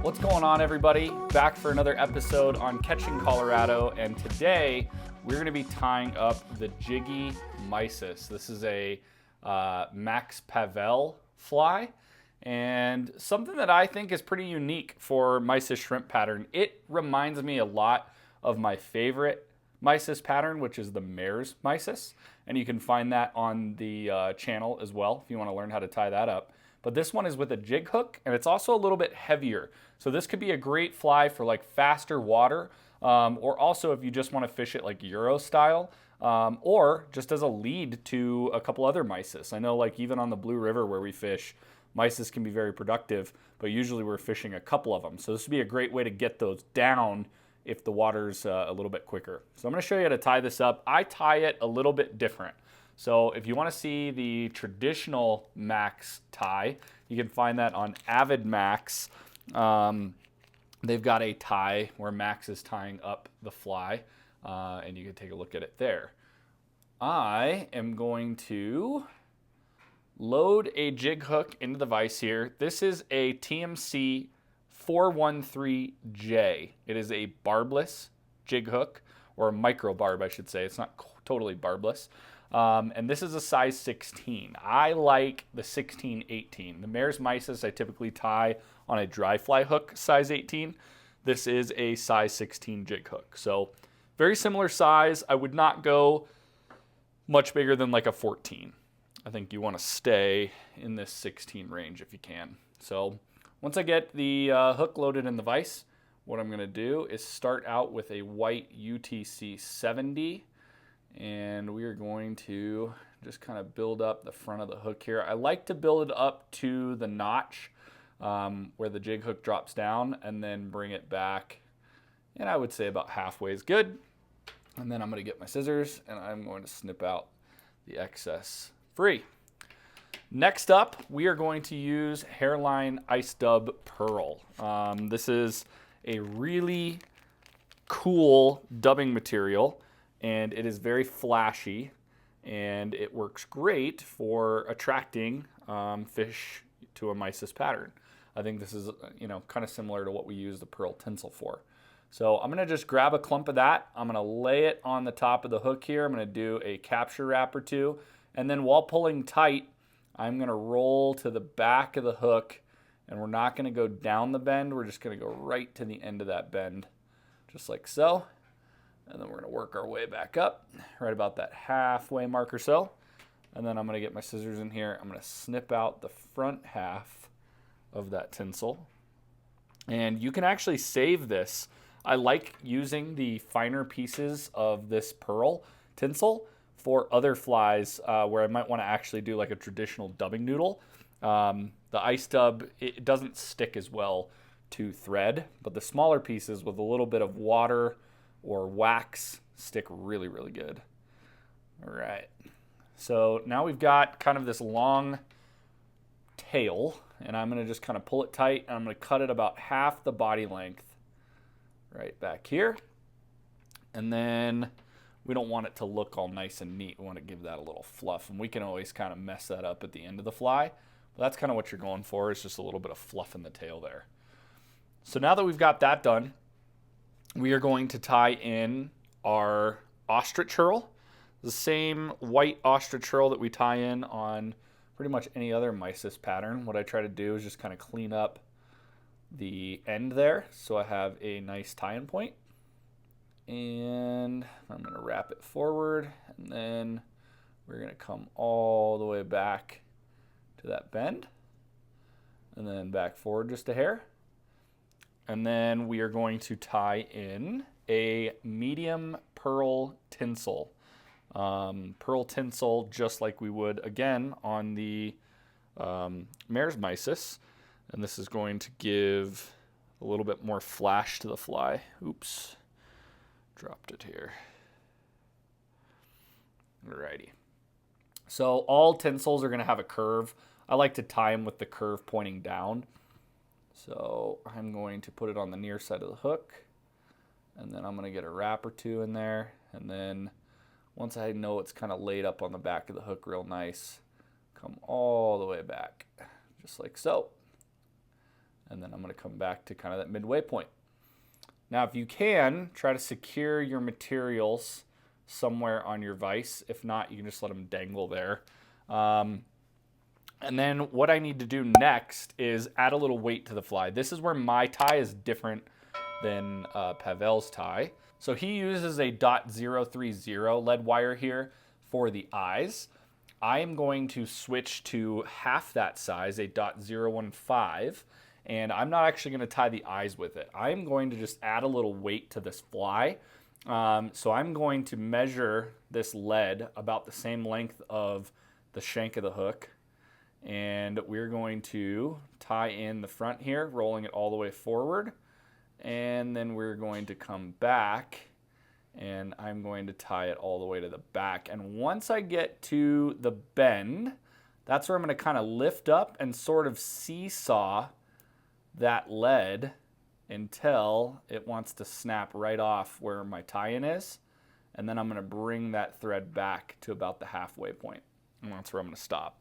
What's going on, everybody? Back for another episode on Catching Colorado, and today we're going to be tying up the Jiggy Mysis. This is a Max Pavel fly, and something that I think is pretty unique for Mysis shrimp pattern. It reminds me a lot of my favorite Mysis pattern, which is the Mare's Mysis, and you can find that on the channel as well if you want to learn how to tie that up. But this one is with a jig hook, and it's also a little bit heavier. So this could be a great fly for like faster water, or also if you just want to fish it like Euro style, or just as a lead to a couple other Mysis. I know like even on the Blue River where we fish, Mysis can be very productive, but usually we're fishing a couple of them. So this would be a great way to get those down if the water's a little bit quicker. So I'm going to show you how to tie this up. I tie it a little bit different. So if you want to see the traditional Max tie, you can find that on Avid Max. They've got a tie where Max is tying up the fly, and you can take a look at it there. I am going to load a jig hook into the vise here. This is a TMC 413J. It is a barbless jig hook, or a micro barb, I should say. It's not totally barbless. And this is a size 16. I like the 16-18. The Mare's Mysis I typically tie on a dry fly hook size 18. This is a size 16 jig hook. So very similar size. I would not go much bigger than like a 14. I think you want to stay in this 16 range if you can. So once I get the hook loaded in the vise, what I'm going to do is start out with a white UTC 70. And we are going to just kind of build up the front of the hook here. I like to build it up to the notch where the jig hook drops down and then bring it back. And I would say about halfway is good. And then I'm going to get my scissors and I'm going to snip out the excess free. Next up, we are going to use Hairline Ice Dub Pearl. This is a really cool dubbing material. And it is very flashy, and it works great for attracting fish to a Mysis pattern. I think this is, kind of similar to what we use the pearl tinsel for. So I'm going to just grab a clump of that. I'm going to lay it on the top of the hook here. I'm going to do a capture wrap or two. And then while pulling tight, I'm going to roll to the back of the hook. And we're not going to go down the bend. We're just going to go right to the end of that bend, just like so. And then we're going to work our way back up, right about that halfway mark or so. And then I'm going to get my scissors in here. I'm going to snip out the front half of that tinsel. And you can actually save this. I like using the finer pieces of this pearl tinsel for other flies where I might want to actually do like a traditional dubbing noodle. The ice dub, it doesn't stick as well to thread, but the smaller pieces with a little bit of water or wax stick really, really good. All right. So now we've got kind of this long tail, and I'm going to just kind of pull it tight, and I'm going to cut it about half the body length right back here. And then we don't want it to look all nice and neat. We want to give that a little fluff, and we can always kind of mess that up at the end of the fly. But that's kind of what you're going for, is just a little bit of fluff in the tail there. So now that we've got that done, we are going to tie in our ostrich hurl, the same white ostrich hurl that we tie in on pretty much any other Mysis pattern. What I try to do is just kind of clean up the end there so I have a nice tie-in point. And I'm going to wrap it forward, and then we're going to come all the way back to that bend, and then back forward just a hair. And then we are going to tie in a medium pearl tinsel. Pearl tinsel, just like we would, again, on the Mare's Mysis. And this is going to give a little bit more flash to the fly. Oops, dropped it here. Alrighty. So all tinsels are going to have a curve. I like to tie them with the curve pointing down. So I'm going to put it on the near side of the hook, and then I'm going to get a wrap or two in there. And then once I know it's kind of laid up on the back of the hook real nice, come all the way back, just like so. And then I'm going to come back to kind of that midway point. Now, if you can, try to secure your materials somewhere on your vise. If not, you can just let them dangle there. And then what I need to do next is add a little weight to the fly. This is where my tie is different than Pavel's tie. So he uses a .030 lead wire here for the eyes. I am going to switch to half that size, a .015, and I'm not actually going to tie the eyes with it. I'm going to just add a little weight to this fly. So I'm going to measure this lead about the same length of the shank of the hook, and we're going to tie in the front here, rolling it all the way forward, and then we're going to come back and I'm going to tie it all the way to the back. And once I get to the bend, that's where I'm going to kind of lift up and sort of seesaw that lead until it wants to snap right off where my tie-in is. And then I'm going to bring that thread back to about the halfway point. And that's where I'm going to stop.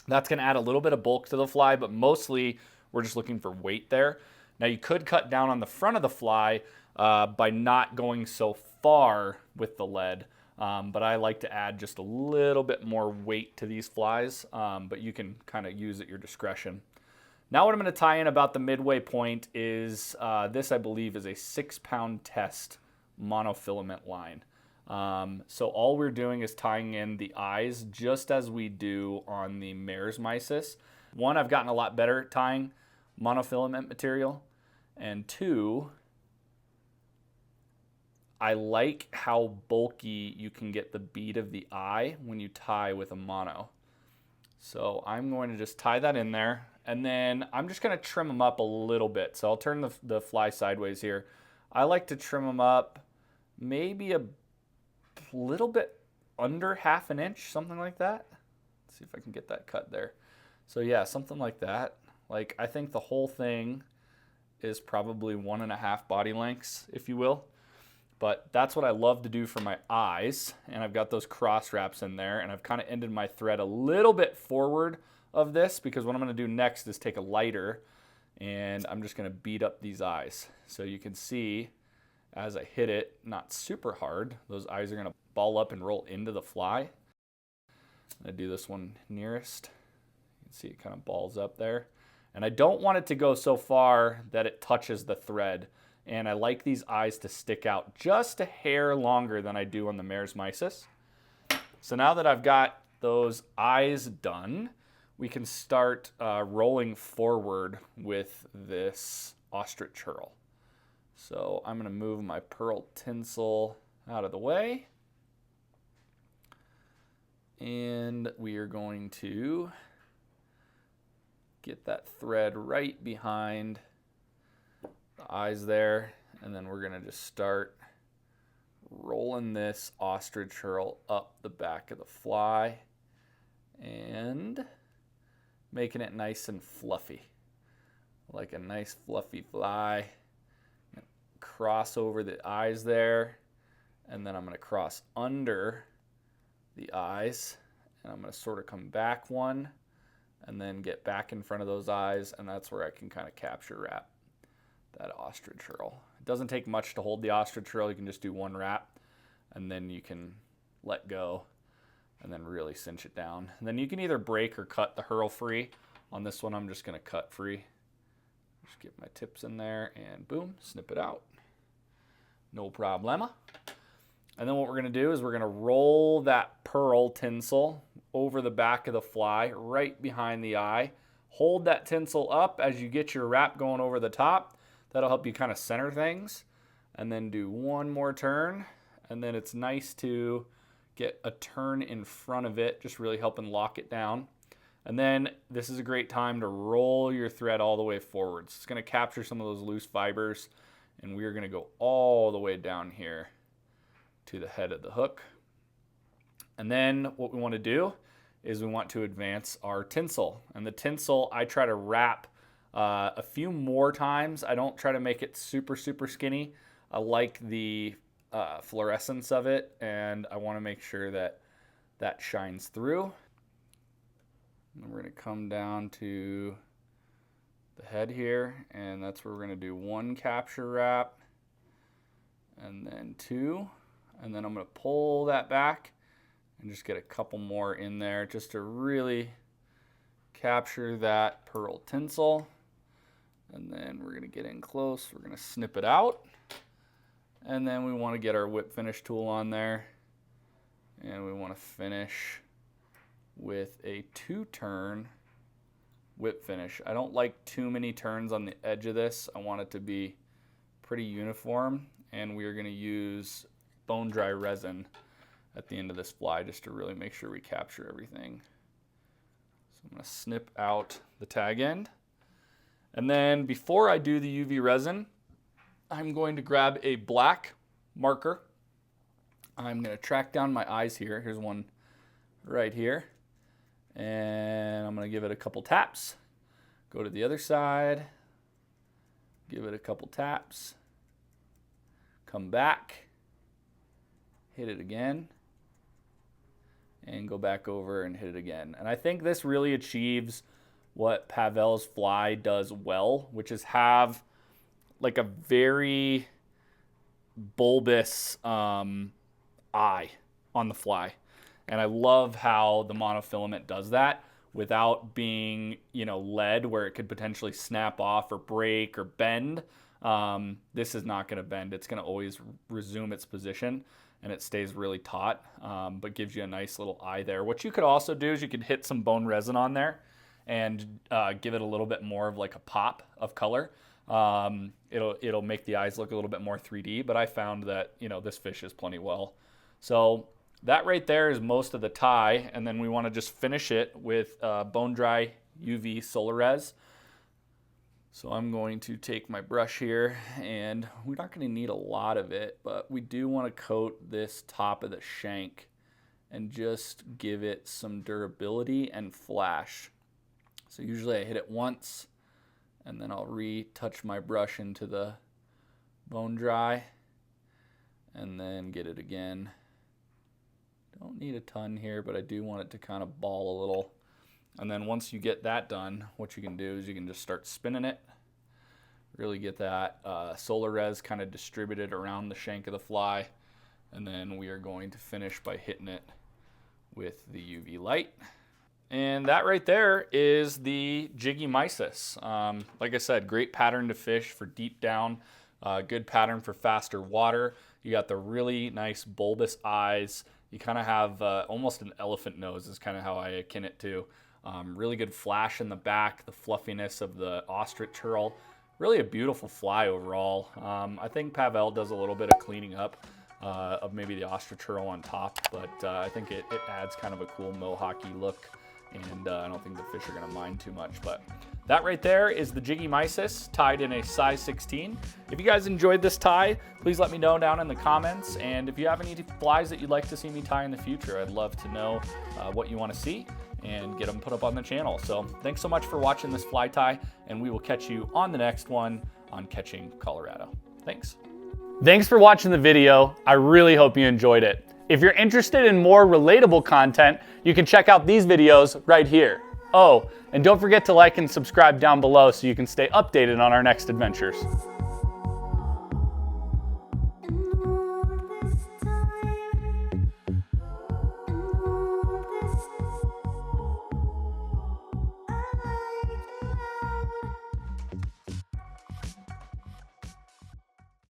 That's going to add a little bit of bulk to the fly, but mostly we're just looking for weight there. Now you could cut down on the front of the fly by not going so far with the lead, but I like to add just a little bit more weight to these flies, but you can kind of use at your discretion. Now what I'm going to tie in about the midway point is this, I believe, is a 6-pound test monofilament line. So all we're doing is tying in the eyes just as we do on the Mare's Mysis. One, I've gotten a lot better at tying monofilament material, and two, I like how bulky you can get the bead of the eye when you tie with a mono. So I'm going to just tie that in there, and then I'm just going to trim them up a little bit. So I'll turn the fly sideways here. I like to trim them up maybe a little bit under ½ an inch, something like that. Let's see if I can get that cut there. So yeah, something like that. Like, I think the whole thing is probably 1.5 body lengths, if you will. But that's what I love to do for my eyes. And I've got those cross wraps in there, and I've kind of ended my thread a little bit forward of this, because what I'm going to do next is take a lighter and I'm just going to beat up these eyes. So you can see as I hit it, not super hard, those eyes are going to ball up and roll into the fly. I'm going to do this one nearest. You can see it kind of balls up there. And I don't want it to go so far that it touches the thread. And I like these eyes to stick out just a hair longer than I do on the Mare's Mysis. So now that I've got those eyes done, we can start rolling forward with this ostrich hurl. So I'm going to move my pearl tinsel out of the way. And we are going to get that thread right behind the eyes there. And then we're going to just start rolling this ostrich hurl up the back of the fly and making it nice and fluffy. Like a nice fluffy fly. Cross over the eyes there, and then I'm going to cross under the eyes, and I'm going to sort of come back one and then get back in front of those eyes, and that's where I can kind of capture wrap that ostrich hurl. It doesn't take much to hold the ostrich hurl. You can just do one wrap, and then you can let go and then really cinch it down. And then you can either break or cut the hurl free. On this one, I'm just going to cut free. Just get my tips in there and boom, snip it out. No problema. And then what we're going to do is we're going to roll that pearl tinsel over the back of the fly right behind the eye. Hold that tinsel up as you get your wrap going over the top. That'll help you kind of center things. And then do one more turn. And then it's nice to get a turn in front of it, just really helping lock it down. And then this is a great time to roll your thread all the way forwards. It's going to capture some of those loose fibers. And we're going to go all the way down here to the head of the hook. And then what we want to do is we want to advance our tinsel. And the tinsel, I try to wrap a few more times. I don't try to make it super, super skinny. I like the fluorescence of it, and I want to make sure that that shines through. And we're going to come down to the head here, and that's where we're going to do 1 capture wrap, and then 2, and then I'm going to pull that back and just get a couple more in there just to really capture that pearl tinsel. And then we're going to get in close, we're going to snip it out, and then we want to get our whip finish tool on there, and we want to finish with a 2-turn whip finish. I don't like too many turns on the edge of this. I want it to be pretty uniform, and we are going to use bone dry resin at the end of this fly just to really make sure we capture everything. So I'm going to snip out the tag end, and then before I do the UV resin, I'm going to grab a black marker. I'm going to track down my eyes here. Here's one right here. And I'm going to give it a couple taps. Go to the other side. Give it a couple taps. Come back. Hit it again. And go back over and hit it again. And I think this really achieves what Pavel's fly does well, which is have like a very bulbous eye on the fly. And I love how the monofilament does that without being, lead where it could potentially snap off or break or bend. This is not going to bend. It's going to always resume its position, and it stays really taut, but gives you a nice little eye there. What you could also do is you could hit some bone resin on there and give it a little bit more of like a pop of color. It'll make the eyes look a little bit more 3D, but I found that, this fishes plenty well. So that right there is most of the tie, and then we want to just finish it with bone dry UV solar res. So I'm going to take my brush here, and we're not going to need a lot of it, but we do want to coat this top of the shank and just give it some durability and flash. So usually I hit it once, and then I'll retouch my brush into the bone dry, and then get it again. Don't need a ton here, but I do want it to kind of ball a little. And then once you get that done, what you can do is you can just start spinning it. Really get that solar res kind of distributed around the shank of the fly. And then we are going to finish by hitting it with the UV light. And that right there is the Jiggy Mysis. Like I said, great pattern to fish for deep down. Good pattern for faster water. You got the really nice bulbous eyes. You kind of have almost an elephant nose is kind of how I akin it to. Really good flash in the back, the fluffiness of the ostrich curl. Really a beautiful fly overall. I think Pavel does a little bit of cleaning up of maybe the ostrich curl on top, but I think it adds kind of a cool mohawky look, and I don't think the fish are going to mind too much. But that right there is the Jiggy Mysis tied in a size 16. If you guys enjoyed this tie, please let me know down in the comments. And if you have any flies that you'd like to see me tie in the future, I'd love to know what you want to see and get them put up on the channel. So thanks so much for watching this fly tie, and we will catch you on the next one on Catching Colorado. Thanks. Thanks for watching the video. I really hope you enjoyed it. If you're interested in more relatable content, you can check out these videos right here. Oh, and don't forget to like and subscribe down below so you can stay updated on our next adventures.